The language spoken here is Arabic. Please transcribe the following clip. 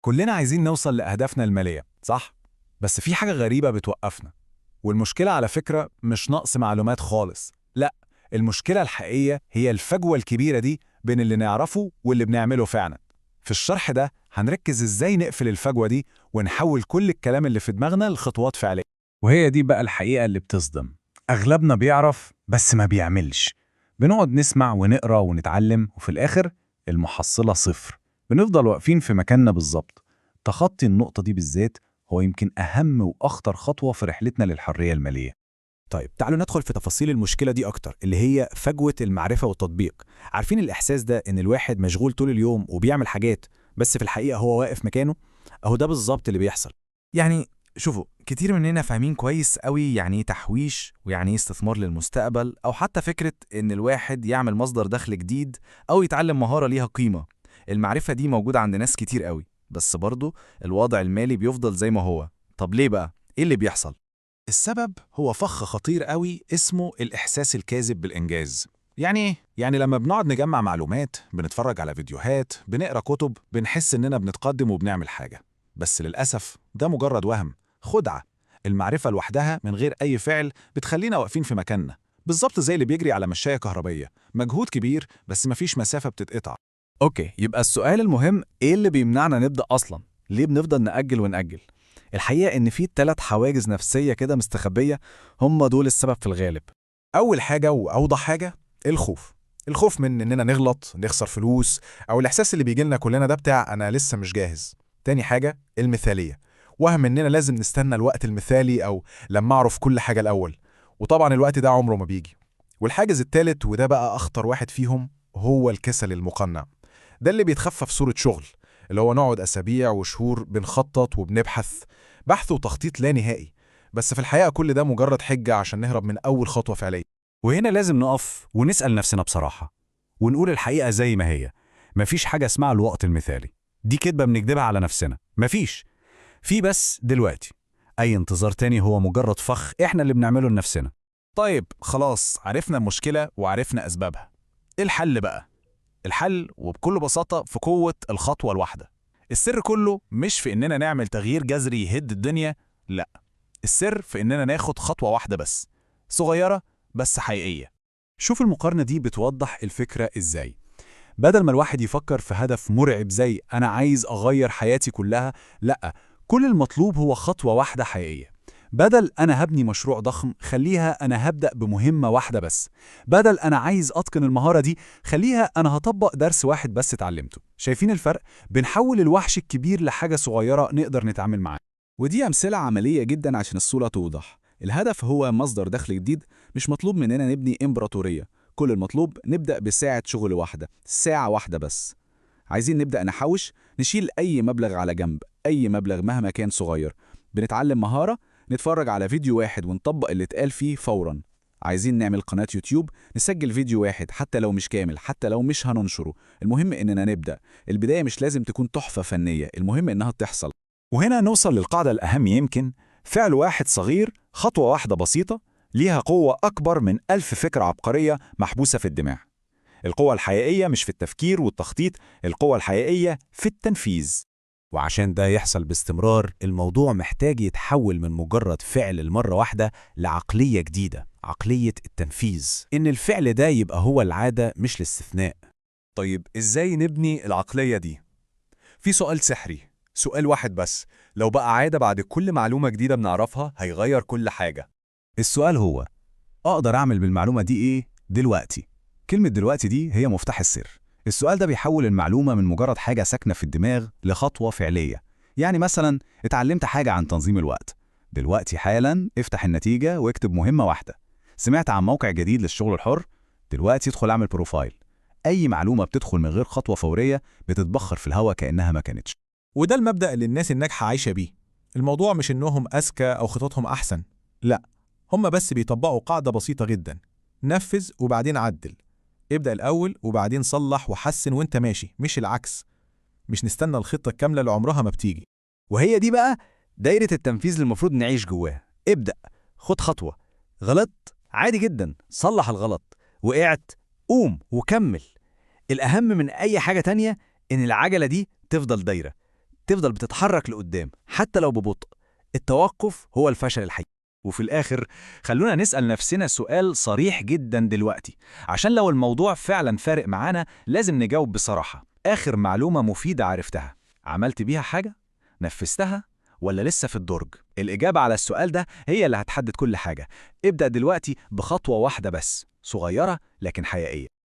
كلنا عايزين نوصل لأهدافنا المالية، صح؟ بس في حاجة غريبة بتوقفنا. والمشكلة على فكرة مش نقص معلومات خالص، لا، المشكلة الحقيقية هي الفجوة الكبيرة دي بين اللي نعرفه واللي بنعمله فعلا. في الشرح ده هنركز ازاي نقفل الفجوة دي ونحول كل الكلام اللي في دماغنا لخطوات فعلية. وهي دي بقى الحقيقة اللي بتصدم. أغلبنا بيعرف بس ما بيعملش. بنقعد نسمع ونقرأ ونتعلم وفي الآخر المحصلة صفر. بنفضل واقفين في مكاننا بالظبط. تخطي النقطة دي بالذات هو يمكن أهم وأخطر خطوة في رحلتنا للحرية المالية. طيب تعالوا ندخل في تفاصيل المشكلة دي أكتر، اللي هي فجوة المعرفة والتطبيق. عارفين الإحساس ده إن الواحد مشغول طول اليوم وبيعمل حاجات بس في الحقيقة هو واقف مكانه؟ أهو ده بالظبط اللي بيحصل. يعني شوفوا، كتير مننا فاهمين كويس قوي يعني ايه تحويش ويعني ايه استثمار للمستقبل، او حتى فكرة ان الواحد يعمل مصدر دخل جديد او يتعلم مهارة ليها قيمة. المعرفة دي موجودة عند ناس كتير قوي، بس برضه الوضع المالي بيفضل زي ما هو. طب ليه بقى؟ ايه اللي بيحصل؟ السبب هو فخ خطير قوي اسمه الإحساس الكاذب بالإنجاز. يعني إيه؟ يعني لما بنقعد نجمع معلومات، بنتفرج على فيديوهات، بنقرأ كتب، بنحس إننا بنتقدم وبنعمل حاجة. بس للأسف ده مجرد وهم، خدعة. المعرفة لوحدها من غير أي فعل بتخلينا واقفين في مكاننا، بالظبط زي اللي بيجري على مشاية كهربية، مجهود كبير بس مفيش مسافة بتتقطع. اوكي، يبقى السؤال المهم ايه اللي بيمنعنا نبدأ أصلا؟ ليه بنفضل نأجل ونأجل؟ الحقيقة إن في 3 حواجز نفسية كده مستخبية، هم دول السبب في الغالب. أول حاجة وأوضح حاجة الخوف. الخوف من إننا نغلط، نخسر فلوس، أو الإحساس اللي بيجيلنا كلنا ده بتاع أنا لسه مش جاهز. تاني حاجة المثالية، وهم إننا لازم نستنى الوقت المثالي أو لما أعرف كل حاجة الأول، وطبعا الوقت ده عمره ما بيجي. والحاجز التالت وده بقى أخطر واحد فيهم هو الكسل المقنع. ده اللي بيتخفى في صورة شغل، اللي هو نقعد أسابيع وشهور بنخطط وبنبحث، بحث وتخطيط لا نهائي، بس في الحقيقة كل ده مجرد حجة عشان نهرب من أول خطوة فعلية. وهنا لازم نقف ونسأل نفسنا بصراحة ونقول الحقيقة زي ما هي. مفيش حاجة اسمها الوقت المثالي، دي كدبة بنكدبها على نفسنا. مفيش، في بس دلوقتي. أي انتظار تاني هو مجرد فخ إحنا اللي بنعمله لنفسنا. طيب خلاص، عرفنا المشكلة وعرفنا أسبابها. إيه الحل بقى؟ الحل وبكل بساطة في قوة الخطوة الواحدة. السر كله مش في إننا نعمل تغيير جذري يهد الدنيا، لأ. السر في إننا ناخد خطوة واحدة بس، صغيرة بس حقيقية. شوف المقارنة دي بتوضح الفكرة إزاي. بدل ما الواحد يفكر في هدف مرعب زي أنا عايز أغير حياتي كلها، لأ، كل المطلوب هو خطوة واحدة حقيقية. بدل أنا هبني مشروع ضخم، خليها أنا هبدأ بمهمة واحدة بس. بدل أنا عايز أتقن المهارة دي، خليها أنا هطبق درس واحد بس اتعلمته. شايفين الفرق؟ بنحول الوحش الكبير لحاجة صغيرة نقدر نتعامل معاه. ودي أمثلة عملية جدا عشان الصورة توضح. الهدف هو مصدر دخل جديد، مش مطلوب مننا نبني إمبراطورية. كل المطلوب نبدأ بساعة شغل واحدة، ساعة واحدة بس. عايزين نبدأ نحوش، نشيل أي مبلغ على جنب، أي مبلغ مهما كان صغير. بنتعلم مهارة، نتفرج على فيديو واحد ونطبق اللي اتقال فيه فوراً. عايزين نعمل قناة يوتيوب، نسجل فيديو واحد حتى لو مش كامل، حتى لو مش هننشره. المهم إننا نبدأ. البداية مش لازم تكون تحفة فنية، المهم إنها تحصل. وهنا نوصل للقاعدة الأهم يمكن: فعل واحد صغير، خطوة واحدة بسيطة، ليها قوة أكبر من 1000 فكرة عبقرية محبوسة في الدماغ. القوة الحقيقية مش في التفكير والتخطيط، القوة الحقيقية في التنفيذ. وعشان ده يحصل باستمرار، الموضوع محتاج يتحول من مجرد فعل المرة واحدة لعقلية جديدة، عقلية التنفيذ، إن الفعل ده يبقى هو العادة مش الاستثناء. طيب إزاي نبني العقلية دي؟ في سؤال سحري، سؤال واحد بس، لو بقى عادة بعد كل معلومة جديدة بنعرفها هيغير كل حاجة. السؤال هو: أقدر أعمل بالمعلومة دي إيه دلوقتي؟ كلمة دلوقتي دي هي مفتاح السر. السؤال ده بيحول المعلومة من مجرد حاجة ساكنة في الدماغ لخطوة فعلية. يعني مثلا اتعلمت حاجة عن تنظيم الوقت، دلوقتي حالا افتح النتيجة واكتب مهمة واحدة. سمعت عن موقع جديد للشغل الحر، دلوقتي ادخل اعمل بروفايل. أي معلومة بتدخل من غير خطوة فورية بتتبخر في الهواء كأنها ما كانتش. وده المبدأ اللي الناس الناجحة عايشة بيه. الموضوع مش إنهم أذكى أو خططهم أحسن، لا، هم بس بيطبقوا قاعدة بسيطة جدا: نفذ وبعدين عدل. ابدأ الأول وبعدين صلح وحسن وانت ماشي، مش العكس. مش نستنى الخطة الكاملة اللي عمرها ما بتيجي. وهي دي بقى دايرة التنفيذ اللي المفروض نعيش جواها. ابدأ، خد خطوة. غلطت، عادي جدا، صلح الغلط. وقعت، قوم وكمل. الأهم من أي حاجة تانية إن العجلة دي تفضل دايرة، تفضل بتتحرك لقدام حتى لو ببطء. التوقف هو الفشل الحقيقي. وفي الآخر خلونا نسأل نفسنا سؤال صريح جدا دلوقتي، عشان لو الموضوع فعلا فارق معانا لازم نجاوب بصراحة. آخر معلومة مفيدة عرفتها، عملت بيها حاجة؟ نفذتها؟ ولا لسه في الدرج؟ الإجابة على السؤال ده هي اللي هتحدد كل حاجة. ابدأ دلوقتي بخطوة واحدة بس، صغيرة لكن حقيقية.